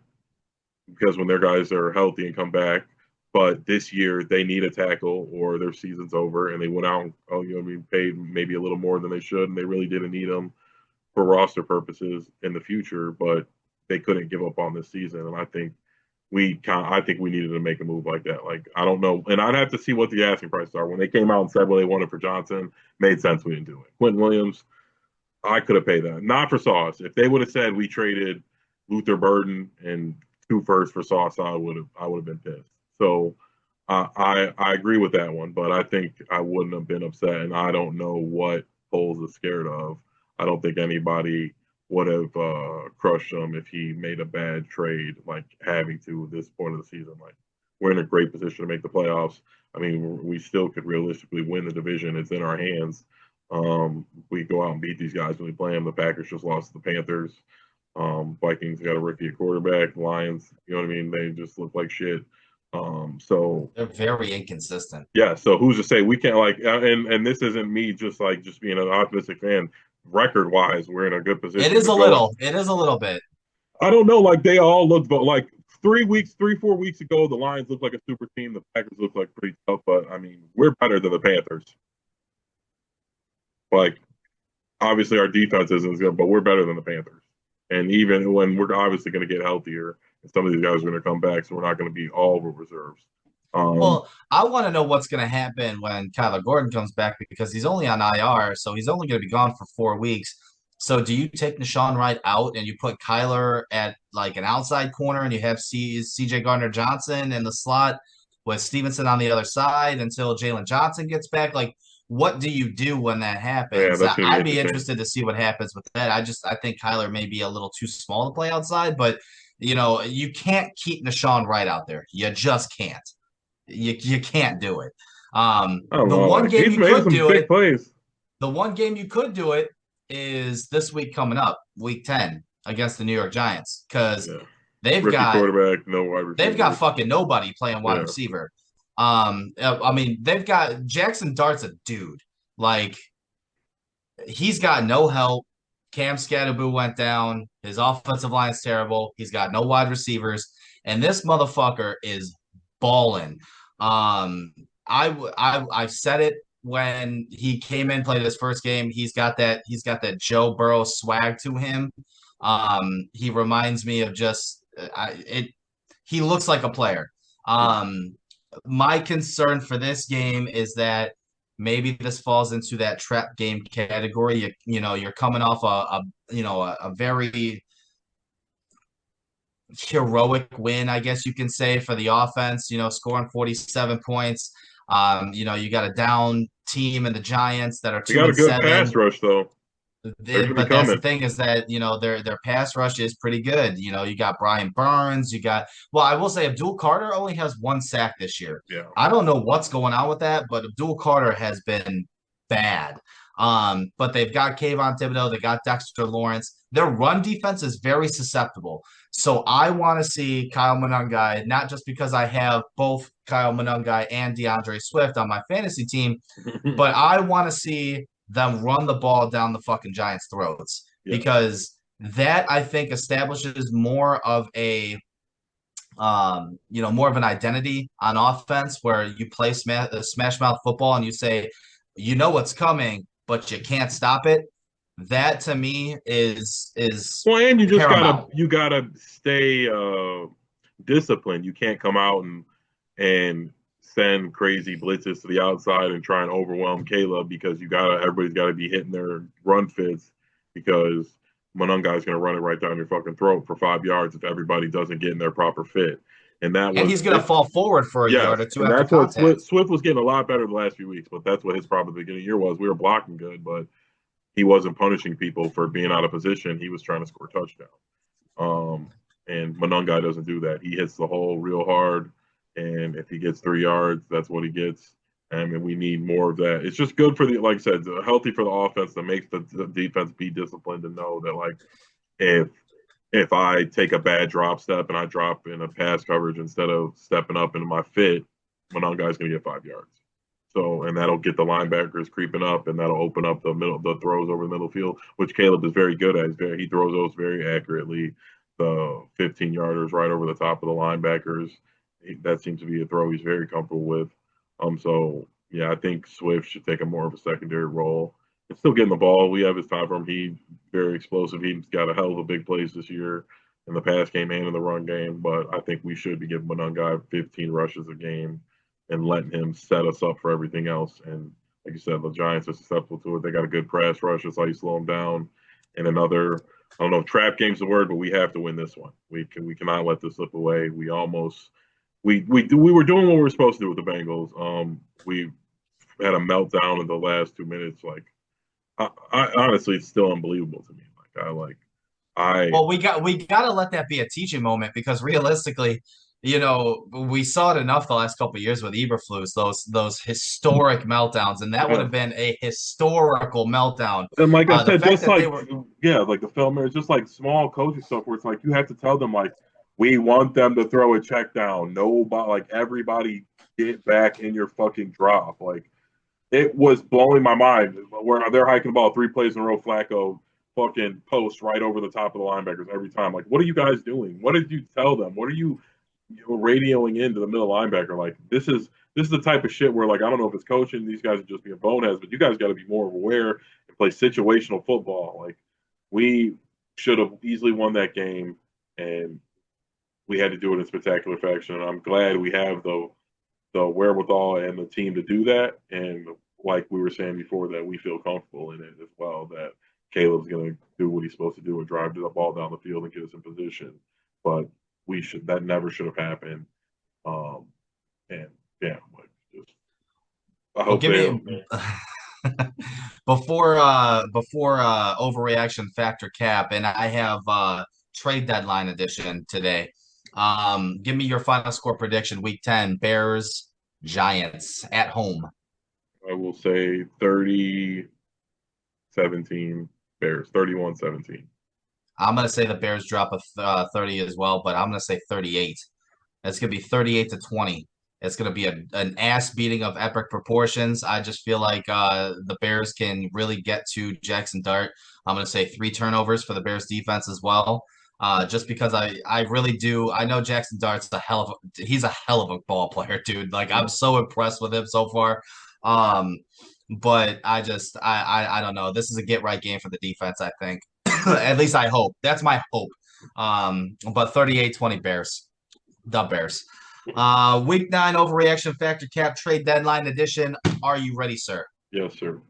because when their guys are healthy and come back. But this year they need a tackle or their season's over, and they went out and paid maybe a little more than they should, and they really didn't need them for roster purposes in the future. But they couldn't give up on this season, and I think we needed to make a move like that. Like I don't know, and I'd have to see what the asking prices are. When they came out and said what they wanted for Johnson, made sense. We didn't do it. Quentin Williams, I could have paid that. Not for Sauce. If they would have said we traded Luther Burden and two firsts for Sauce, I would have been pissed. So I agree with that one, but I think I wouldn't have been upset, and I don't know what Poles is scared of. I don't think anybody would have crushed him if he made a bad trade, like having to at this point of the season. Like we're in a great position to make the playoffs. I mean, we still could realistically win the division. It's in our hands. We go out and beat these guys when we play them. The Packers just lost to the Panthers. Vikings got a rookie at quarterback. Lions, you know what I mean? They just look like shit. So They're very inconsistent. yeah. So who's to say we can't and this isn't me just being an optimistic fan. Record wise, we're in a good It position is to a go. little. It is a little bit. I don't know. Like they all looked, but like 4 weeks ago, the Lions looked like a super team. The Packers looked like pretty tough, but I mean, we're better than the Panthers. Like obviously our defense isn't as good, but we're better than the Panthers. And even when we're obviously going to get healthier, and some of these guys are going to come back, so we're not going to be all over reserves. Well, I want to know what's going to happen when Kyler Gordon comes back because he's only on IR, so he's only going to be gone for 4 weeks. So do you take Nashawn Wright out and you put Kyler at like an outside corner and you have CJ Gardner-Johnson in the slot with Stevenson on the other side until Jalen Johnson gets back? Like, what do you do when that Yeah, happens? that's going to be I'd be interesting. interested to see what happens with that. I think Kyler may be a little too small to play outside, but you can't keep Nashawn Wright out there. You just can't. You can't do it. I don't The know. one Like game he's you made could some do big it. plays. The one game you could do it is this week coming up, week 10 against the New York Giants, because Yeah, they've rookie got quarterback, no wide they've got receivers. fucking nobody playing wide Yeah, receiver. I mean, they've got Jackson Dart's a dude. Like he's got no help. Cam Scatterboo went down. His offensive line is terrible. He's got no wide receivers, and this motherfucker is balling. I said it when he came in, played his first game. He's got that Joe Burrow swag to him. He reminds me of just it. He looks like a player. yeah. My concern for this game is that maybe this falls into that trap game category. You're coming off a very heroic win, I guess you can say, for the offense, scoring 47 points. You got a down team in the Giants that are They two got a and good pass seven. rush though. They're going to be But that's the coming. thing is that their pass rush is pretty good. You got Brian Burns. I will say Abdul Carter only has one sack this year. Yeah, I don't know what's going on with that, but Abdul Carter has been bad. But they've got Kayvon Thibodeau, they got Dexter Lawrence. Their run defense is very susceptible. So I want to see Kyle Manungi, not just because I have both Kyle Manungi and DeAndre Swift on my fantasy team, but I want to see them run the ball down the fucking Giants' throats yeah. because that I think establishes more of more of an identity on offense where you play smash mouth football and you say, you know what's coming, but you can't stop it. That to me is Well, and paramount. you gotta stay disciplined. You can't come out and send crazy blitzes to the outside and try and overwhelm Caleb because everybody's gotta be hitting their run fits because Manungi's gonna run it right down your fucking throat for 5 yards if everybody doesn't get in their proper fit. And that And was he's going to fall forward for a yes, yard or two and after that's what contact. Swift was getting a lot better the last few weeks, but that's what his problem at the beginning of the year was. We were blocking good, but he wasn't punishing people for being out of position. He was trying to score a touchdown. And Manungi doesn't do that. He hits the hole real hard, and if he gets 3 yards, that's what he gets. And we need more of that. It's just good for like I said, healthy for the offense that makes the defense be disciplined and know that like if I take a bad drop step and I drop in a pass coverage instead of stepping up into my fit, Manungi's going to get 5 yards. So, and that'll get the linebackers creeping up, and that'll open up the throws over the middle field, which Caleb is very good at. He throws those very accurately. The 15-yarders right over the top of the linebackers. That seems to be a throw he's very comfortable with. So yeah, I think Swift should take a more of a secondary role. It's still getting the ball. We have his time from him. He's very explosive. He's got a hell of a big plays this year in the pass game and in the run game. But I think we should be giving Manungi 15 rushes a game and letting him set us up for everything else. And like you said, the Giants are susceptible to it. They got a good pass rush. That's how you slow them down. And another, I don't know if trap game's the word, but we have to win this one. We cannot let this slip away. We were doing what we were supposed to do with the Bengals. We had a meltdown in the last 2 minutes. Like I honestly, it's still unbelievable to me. Well, we got to let that be a teaching moment because realistically, we saw it enough the last couple of years with Eberflus, those historic meltdowns, and that would have been a historical meltdown. And like I The said, fact just that like they were like the film is just like small coaching stuff where it's like you have to tell them like we want them to throw a check down. Nobody, like everybody, get back in your fucking drop. Like it was blowing my mind where they're hiking the ball 3 plays in a row. Flacco fucking post right over the top of the linebackers every time. Like, what are you guys doing? What did you tell them? What are you radioing into the middle linebacker? Like, this is the type of shit where like I don't know if it's coaching. These guys are just being boneheads, but you guys got to be more aware and play situational football. Like, we should have easily won that game, and we had to do it in spectacular fashion. And I'm glad we have the wherewithal and the team to do that. And like we were saying before, that we feel comfortable in it as well. That Caleb's going to do what he's supposed to do and drive the ball down the field and get us in position. But that never should have happened. And yeah, like just I hope before overreaction factor cap, and I have trade deadline edition today. Give me your final score prediction. Week 10, Bears, Giants at home. I will say 30-17 Bears, 31-17. I'm going to say the Bears drop a 30 as well, but I'm going to say 38. It's going to be 38-20. It's going to be an ass beating of epic proportions. I just feel like the Bears can really get to Jackson Dart. I'm going to say 3 turnovers for the Bears defense as well. Just because I really do. I know Jackson Dart's he's a hell of a ball player, dude. Like I'm so impressed with him so far. But I don't know. This is a get right game for the defense, I think. At least I hope. That's my hope. But 38-20 Bears. The Bears. Week 9 overreaction factor cap trade deadline edition. Are you ready, sir? Yes, sir.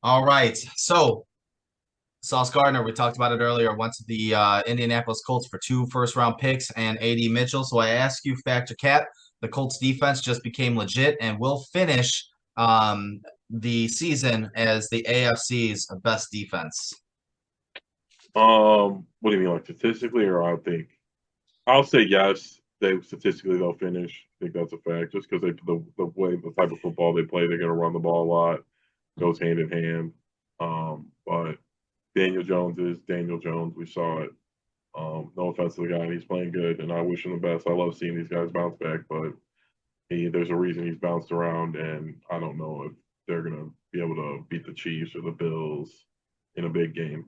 All right. So Sauce Gardner, we talked about it earlier, went to the Indianapolis Colts for 2 first-round picks and A.D. Mitchell. So I ask you, Factor Cap, the Colts defense just became legit and will finish the season as the AFC's best defense. What do you mean, like statistically, or I think? I'll say yes. They'll finish. I think that's a fact. Just because the type of football they play, they're going to run the ball a lot. Goes hand in hand. But Daniel Jones is Daniel Jones. We saw it. No offense to the guy, he's playing good, and I wish him the best. I love seeing these guys bounce back, but there's a reason he's bounced around, and I don't know if they're going to be able to beat the Chiefs or the Bills in a big game.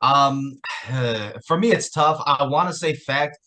For me, it's tough. I want to say fact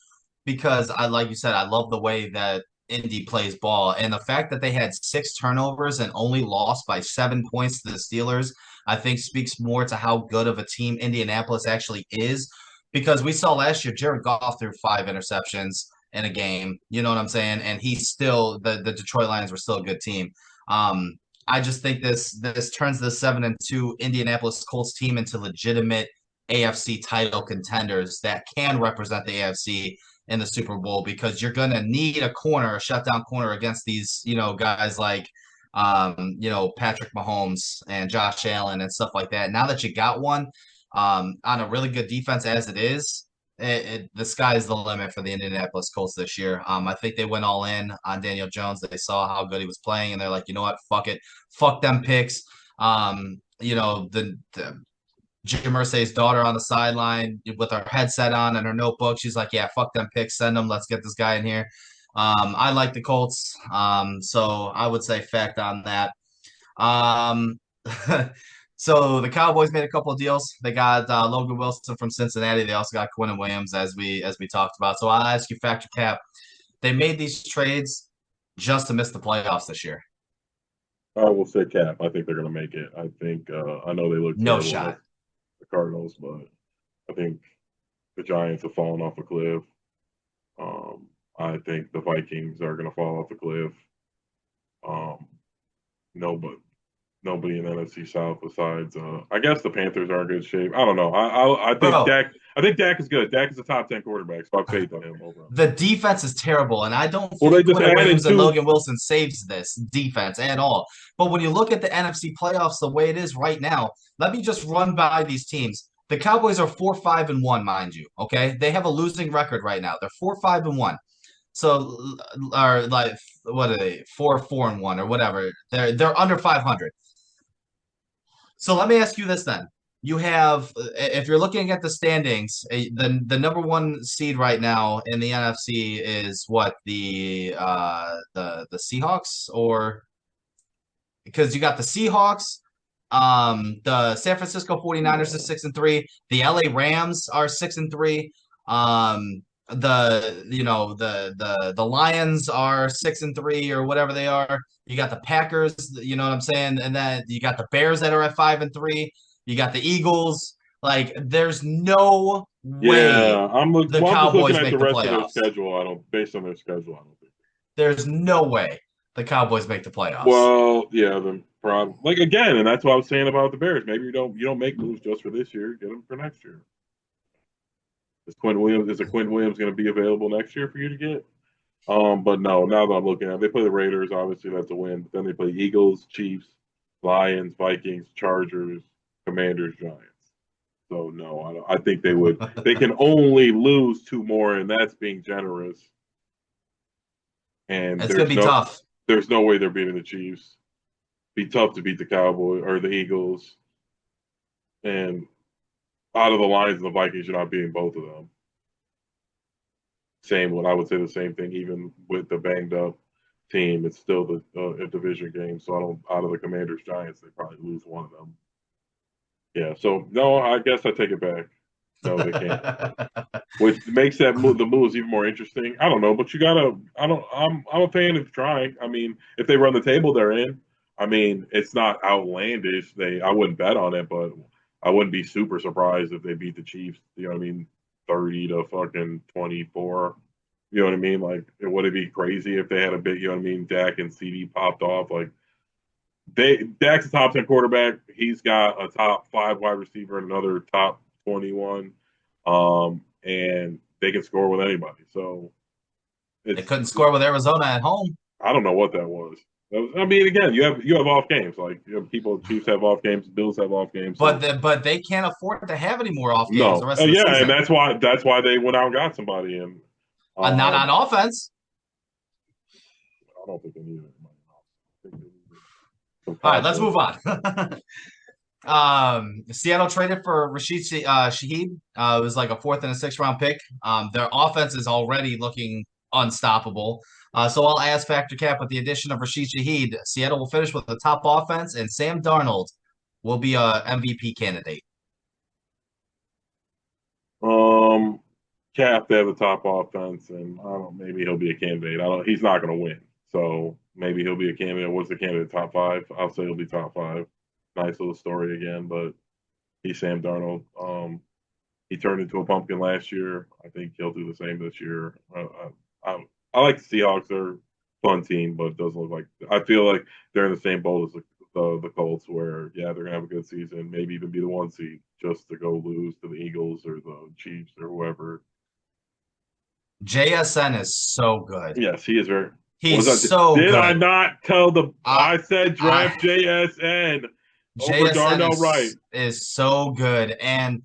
because like you said, I love the way that Indy plays ball, and the fact that they had 6 turnovers and only lost by 7 points to the Steelers, I think speaks more to how good of a team Indianapolis actually is. Because we saw last year, Jared Goff threw 5 interceptions, in a game. You know what I'm saying? And he's still the Detroit Lions were still a good team. I just think this turns the 7-2 Indianapolis Colts team into legitimate AFC title contenders that can represent the AFC in the Super Bowl, because you're gonna need a corner, a shutdown corner against these, guys like Patrick Mahomes and Josh Allen and stuff like that. Now that you got one on a really good defense as it is, the sky's the limit for the Indianapolis Colts this year. I think they went all in on Daniel Jones. They saw how good he was playing, and they're like, you know what, fuck it, fuck them picks. The Jim Irsay's daughter on the sideline with her headset on and her notebook. She's like, yeah, fuck them picks. Send them. Let's get this guy in here. I like the Colts. So I would say fact on that. Um, so the Cowboys made a couple of deals. They got Logan Wilson from Cincinnati. They also got Quinn Williams, as we talked about. So I'll ask you, Factor Cap. They made these trades just to miss the playoffs this year. I will say Cap. I think they're going to make it. I think I know they look No terrible shot. the Cardinals, but I think the Giants have fallen off a cliff. I think the Vikings are going to fall off a cliff. Nobody in the NFC South besides I guess the Panthers are in good shape. I don't know. I think Bro, Dak is good. Dak is a top 10 quarterback, so I have faith on him overall. the defense is terrible, and I don't Well, they think just Quinn added Williams and two. Logan Wilson saves this defense at all. But when you look at the NFC playoffs the way it is right now, let me just run by these teams. The Cowboys are 4-5-1, mind you. Okay, they have a losing record right now. They're 4-5-1. So, or like, what are they? 4-4-1 or whatever. They're under 500. So let me ask you this then. You have, if you're looking at the standings, the number one seed right now in the NFC is what, the Seahawks, or because you got the Seahawks, the San Francisco 49ers is 6-3, the LA Rams are 6-3, the Lions are 6-3 or whatever they are. You got the Packers, you know what I'm saying, and then you got the Bears that are at 5-3. You got the Eagles. Like, there's no way I'm just looking Cowboys at make the the rest of their playoffs. schedule. Based on their schedule, I don't think. There's no way the Cowboys make the playoffs. Well, yeah, then problem again, and that's what I was saying about the Bears. Maybe you don't make moves just for this year. Get them for next year. Is a Quinn Williams going to be available next year for you to get? But no, now that I'm looking at it, they play the Raiders, obviously that's a win. But then they play Eagles, Chiefs, Lions, Vikings, Chargers, Commanders, Giants. So no, I think they would. They can only lose two more, and that's being generous. And it's gonna be tough. There's no way they're beating the Chiefs. Be tough to beat the Cowboys or the Eagles. And out of the Lions and the Vikings, you're not beating both of them. I would say the same thing, even with the banged up team, it's still a division game. So out of the Commanders Giants, they probably lose one of them. Yeah. So no, I guess I take it back. No, they can't. Which makes the moves even more interesting. I don't know, but I'm a fan of trying. I mean, if they run the table they're in, I mean, it's not outlandish. I wouldn't bet on it, but I wouldn't be super surprised if they beat the Chiefs. You know what I mean? 30-24. You know what I mean? Like, would it be crazy if they had a big, you know what I mean? Dak and CD popped off. Like, Dak's a top 10 quarterback. He's got a top 5 wide receiver and another top 21. And they can score with anybody. So they couldn't score with Arizona at home. I don't know what that was. I mean, again, you have off games. Like, Chiefs have off games, Bills have off games. So. But they can't afford to have any more off games. No, the rest of the season. And that's why they went out and got somebody. And not on offense. I don't think they need it. All right, let's move on. Seattle traded for Rashid Shaheed. It was like a 4th and a 6th round pick. Their offense is already looking unstoppable. So I'll ask Factor Cap, with the addition of Rashid Shaheed, Seattle will finish with the top offense, and Sam Darnold will be a MVP candidate. Cap, they have the top offense, and maybe he'll be a candidate. He's not going to win, so maybe he'll be a candidate. What's the candidate? Top 5? I'll say he'll be top 5. Nice little story again, but he's Sam Darnold. He turned into a pumpkin last year. I think he'll do the same this year. I like the Seahawks. They're a fun team, but it doesn't look like I feel like they're in the same boat as the Colts, where yeah, they're gonna have a good season, maybe even be the 1 seed, just to go lose to the Eagles or the Chiefs or whoever. JSN is so good. Yes, he is very. Was He's that? so Did I good. not tell the? I, I said I draft JSN over JSN Darnell Wright. is so good, and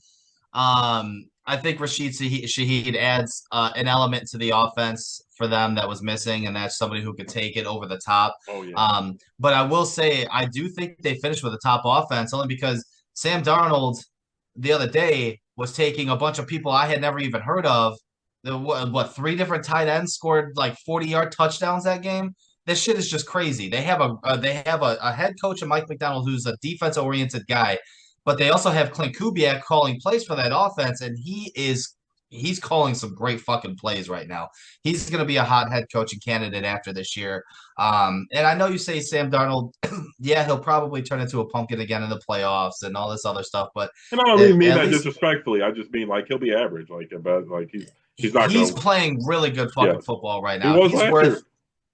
I think Rashid Shaheed adds an element to the offense for them that was missing, and that's somebody who could take it over the top. Oh yeah. But I will say I do think they finished with a top offense only because Sam Darnold the other day was taking a bunch of people I had never even heard of. What, three different tight ends scored like 40-yard touchdowns that game? This shit is just crazy. They have a head coach and Mike McDonald who's a defense oriented guy, but they also have Clint Kubiak calling plays for that offense, and he's calling some great fucking plays right now. He's going to be a hot head coaching candidate after this year. And I know you say Sam Darnold, yeah, he'll probably turn into a pumpkin again in the playoffs and all this other stuff, but And I don't even mean at that least disrespectfully. I just mean like he'll be average, like about like he's not he's gonna. playing really good fucking Yes, football right he now. was last year.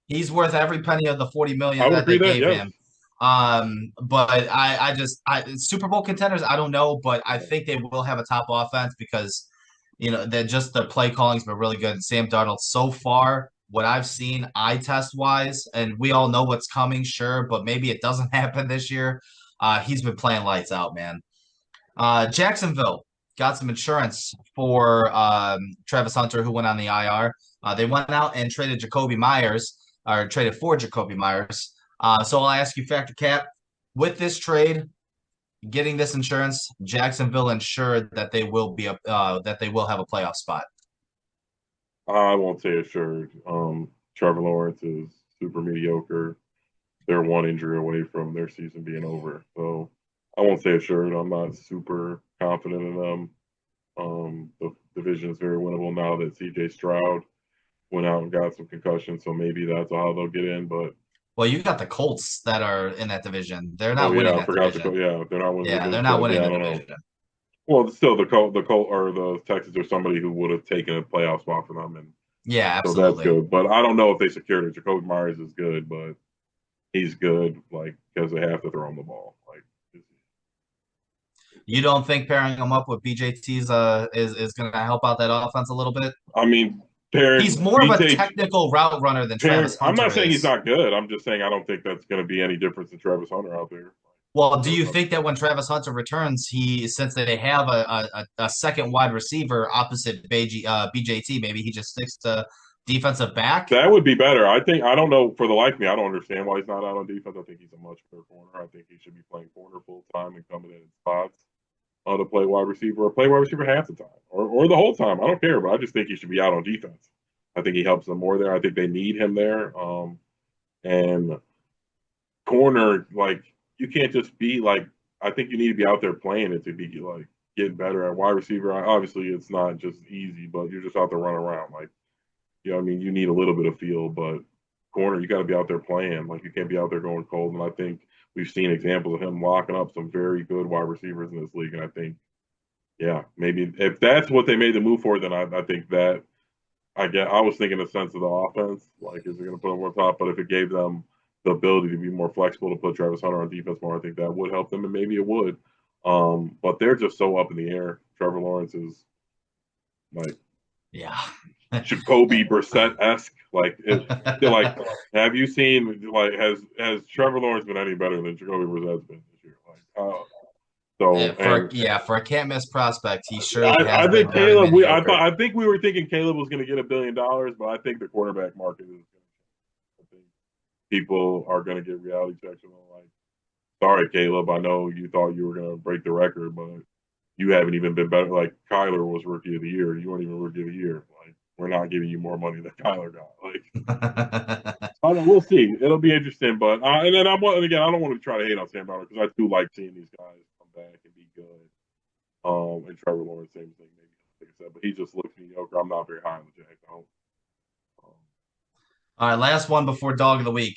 He's worth every penny of the 40 I million would that agree they that gave yes. him. But I Super Bowl contenders, I don't know, but I think they will have a top offense because they're just the play calling's been really good. And Sam Darnold so far, what I've seen eye test wise, and we all know what's coming, sure, but maybe it doesn't happen this year. He's been playing lights out, man. Jacksonville got some insurance for Travis Hunter, who went on the IR. They went out and traded Jacoby Myers, or traded for Jacoby Myers. So I'll ask you, Factor Cap, with this trade, getting this insurance, Jacksonville ensured that they will that they will have a playoff spot. I won't say assured. Trevor Lawrence is super mediocre. They're one injury away from their season being over. So I won't say assured. I'm not super confident in them. The division is very winnable now that CJ Stroud went out and got some concussions. So maybe that's how they'll get in. But Well, you got the Colts that are in that division. They're oh not yeah, winning I that forgot to go. division. Yeah, they're not winning the Yeah, they're division. not So, winning yeah, I the don't know. division. Well, still the Colt or the Texans are somebody who would have taken a playoff spot for them, and Yeah, so that's absolutely. good. But I don't know if they secured it. Jacoby Myers is good, but he's good like because they have to throw him the ball. Like You don't think pairing him up with BJT's is going to help out that offense a little bit? I mean, pairing He's more of a BJ technical route runner than pairing. Travis I'm Hunter not saying he's is. not good. I'm just saying I don't think that's going to be any difference in Travis Hunter out there. Well, do Travis you Hunter. think that when Travis Hunter returns, since they have a second wide receiver opposite BJT, maybe he just sticks to defensive back? That would be better. I think I don't know for the life of me. I don't understand why he's not out on defense. I think he's a much better corner. I think he should be playing corner full time and coming in spots to play wide receiver or play wide receiver half the time or the whole time. I don't care, but I just think he should be out on defense. I think he helps them more there. I think they need him there. And corner, like you can't just be like. I think you need to be out there playing it to be like getting better at wide receiver. Obviously, it's not just easy, but you're just out there running around. Like, I mean, you need a little bit of feel, but corner, you got to be out there playing. Like, you can't be out there going cold. And I think we've seen examples of him locking up some very good wide receivers in this league. And I think, yeah, maybe if that's what they made the move for, then I think that I was thinking the sense of the offense, like is it going to put them on top? But if it gave them the ability to be more flexible to put Travis Hunter on defense more, I think that would help them, and maybe it would. But they're just so up in the air. Trevor Lawrence is like Yeah. Jacoby Brissett esque. Like, like, have you seen like has Trevor Lawrence been any better than Jacoby Brissett's been this year? Like, so For a can't miss prospect, he surely I has been think very Caleb. mediocre. I think we were thinking Caleb was going to get $1 billion, but I think the quarterback market is. I think people are going to get reality checks and like, sorry, Caleb. I know you thought you were going to break the record, but you haven't even been better. Like Kyler was rookie of the year. You weren't even rookie of the year. Like we're not giving you more money than Kyler got. Like I don't, we'll see. It'll be interesting, but and then again, I don't want to try to hate on Sam Darnold because I do like seeing these guys come back and be good. And Trevor Lawrence, same thing, maybe like I said, but he just looks mediocre. I'm not very high on the Jags. All right, last one before dog of the week.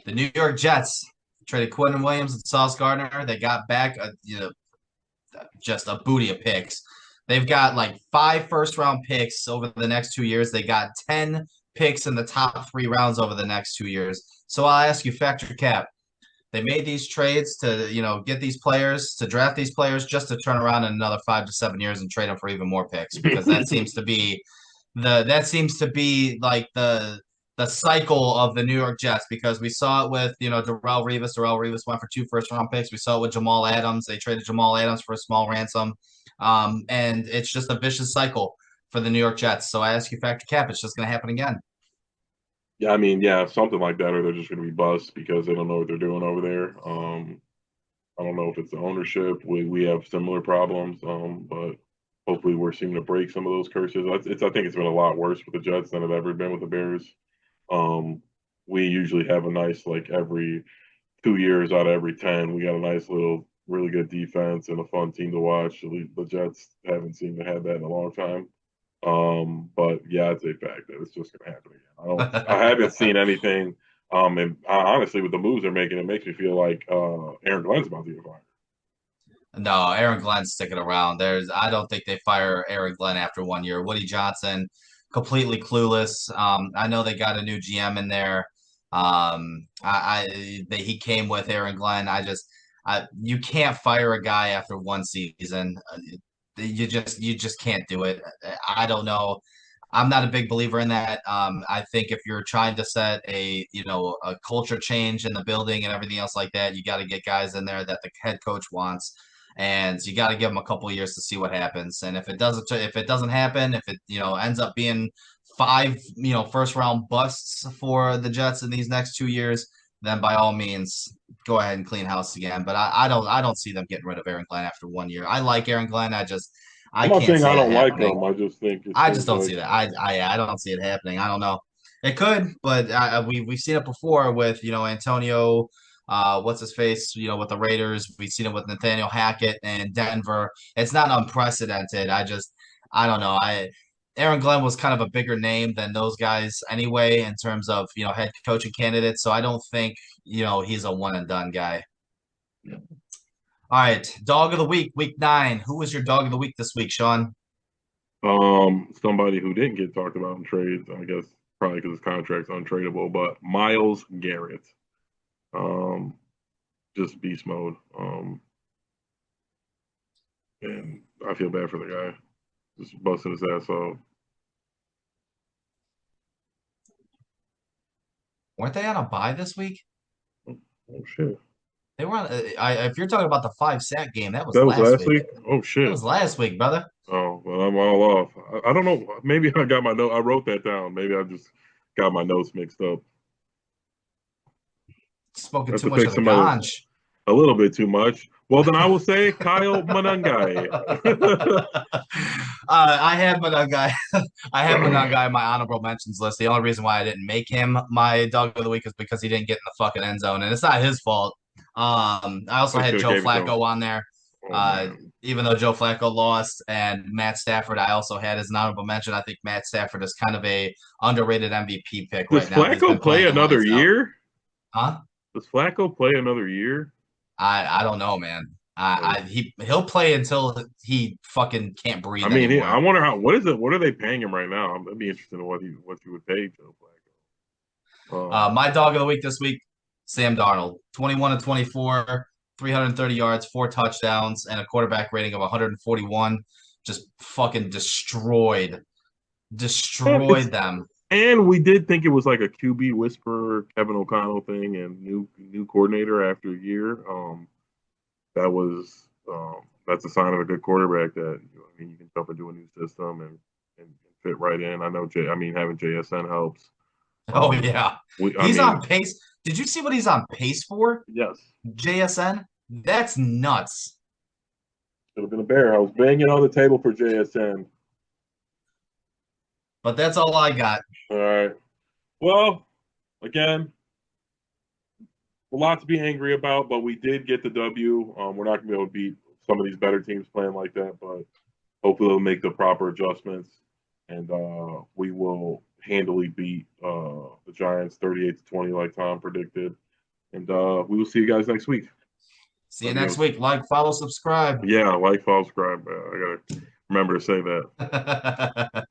The New York Jets traded Quentin Williams and Sauce Gardner. They got back just a booty of picks. They've got like 5 first-round picks over the next 2 years. They got 10 picks in the top 3 rounds over the next 2 years. So I'll ask you, Factor Cap. They made these trades to, get these players, to draft these players, just to turn around in another 5 to 7 years and trade them for even more picks, because that seems to be like the cycle of the New York Jets, because we saw it with, Darrelle Revis. Darrelle Revis went for 2 first-round picks. We saw it with Jamal Adams. They traded Jamal Adams for a small ransom. And it's just a vicious cycle for the New York Jets. So I ask you, Factor Cap, it's just going to happen again. Yeah, I mean, yeah, something like that, or they're just going to be bust because they don't know what they're doing over there. I don't know if it's the ownership. We have similar problems, but hopefully we're seeming to break some of those curses. I think it's been a lot worse with the Jets than it ever been with the Bears. We usually have a nice, like, every 2 years out of every 10, we got a nice little, really good defense and a fun team to watch. The Jets haven't seemed to have that in a long time. But yeah, it's a fact that it's just going to happen again. I haven't seen anything. And honestly, with the moves they're making, it makes me feel like Aaron Glenn's about to get fired. No, Aaron Glenn's sticking around. I don't think they fire Aaron Glenn after 1 year. Woody Johnson, completely clueless. I know they got a new GM in there. He came with Aaron Glenn. You can't fire a guy after one season. You just can't do it. I don't know. I'm not a big believer in that. I think if you're trying to set a culture change in the building and everything else like that, you got to get guys in there that the head coach wants, and you got to give them a couple of years to see what happens. And if it doesn't happen, if it ends up being 5 first round busts for the Jets in these next 2 years, then by all means go ahead and clean house again. But I don't see them getting rid of Aaron Glenn after 1 year. I like Aaron Glenn. I I'm not can't saying see I it don't like happening. them. I just think it I just seems don't like see that. I don't see it happening. I don't know. It could, but we've seen it before with Antonio, what's his face, with the Raiders. We've seen it with Nathaniel Hackett and Denver. It's not unprecedented. I don't know. Aaron Glenn was kind of a bigger name than those guys anyway in terms of head coaching candidates. So I don't think he's a one and done guy. All right, dog of the week, week 9. Who was your dog of the week this week, Sean? somebody who didn't get talked about in trades, I guess probably because his contract's untradeable, but Myles Garrett. Um, just beast mode. And I feel bad for the guy. Just busting his ass off. Weren't they on a bye this week? Oh shit. They were on. If you're talking about the 5 sack game, that was That was last last week. week? Oh That shit. was last week, brother. Oh, well, I'm all off. I don't know. Maybe I got my note. I wrote that down. Maybe I just got my notes mixed up. I Spoken have too to much pick of the somebody ganj. a little bit too much. Well, then I will say Kyle Manungi. I had Manungi. I had Manungi in my honorable mentions list. The only reason why I didn't make him my dog of the week is because he didn't get in the fucking end zone, and it's not his fault. I also I had should have Joe gave it to him. Flacco on there. Oh man. Even though Joe Flacco lost, and Matt Stafford, I also had as an honorable mention. I think Matt Stafford is kind of a underrated MVP pick Does right now. He's Flacco been play playing another lights out. year? Huh? Does Flacco play another year? I don't know, man. He'll play until he fucking can't I breathe mean, I anymore. wonder what is it? What are they paying him right now? I'd be interested in what you would pay Joe Flacco. My dog of the week this week, Sam Darnold, 21 to 24, 330 yards, 4 touchdowns, and a quarterback rating of 141. Just fucking It's destroyed them. and we did think it was like a QB whisperer, Kevin O'Connell thing, and new coordinator after a year. That was that's a sign of a good quarterback. That I mean, you can jump into a new system and fit right in. I know. I mean, having JSN helps. Oh Um, yeah, I he's mean, on pace. Did you see what he's on pace for? yes, JSN? That's nuts. should have been a bear. I was banging on the table for JSN. But that's all I got. All right. Well, again, a lot to be angry about, but we did get the W. We're not going to be able to beat some of these better teams playing like that, but hopefully they'll make the proper adjustments, and we will handily beat the Giants 38-20, like Tom predicted. And we will see you guys next week. See you next Adios. week. Like, follow, subscribe. Yeah, like, follow, subscribe. I got to remember to say that.